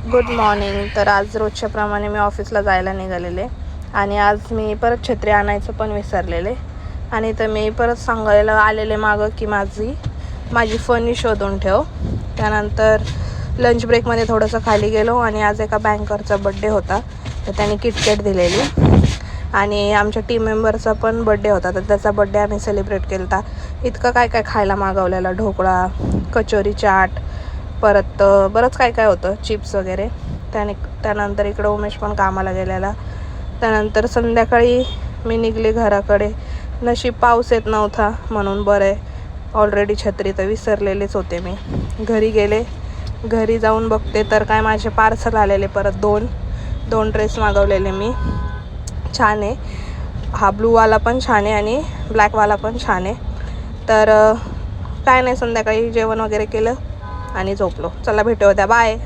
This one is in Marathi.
Good morning. तर आज रोजच्याप्रमाणे मी ऑफिसला जायला निघालेले आणि आज मी परत छत्री आणायचं पण विसरलेले आणि तर मी परत सांगायला आलेले मागं की माझी फनी शोधून ठेव. त्यानंतर लंच ब्रेकमध्ये थोडंसं खाली गेलो आणि आज एका बँकरचा बड्डे होता तर त्याने किटकॅट दिलेली आणि आमच्या टीम मेंबरचा पण बड्डे होता तर त्याचा बड्डे आम्ही सेलिब्रेट केला होता. इतकं काय काय खायला मागवलेलं, ढोकळा, कचोरी, चाट, परत बरंच काय काय होतं, चिप्स वगैरे. त्यानंतर इकडं उमेश पण कामाला गेलेला. त्यानंतर संध्याकाळी मी निघले घराकडे. नशीब पाऊस येत नव्हता म्हणून बरं आहे, ऑलरेडी छत्री तर विसरलेलेच होते मी. घरी गेले, घरी जाऊन बघते तर काय माझे पार्सल आलेले परत दोन ड्रेस मागवलेले मी. छान आहे, हा ब्लूवाला पण छान आहे आणि ब्लॅकवाला पण छान आहे. तर काय नाही, संध्याकाळी जेवण वगैरे केलं आणि झोपलो. चला भेटू उद्या, बाय.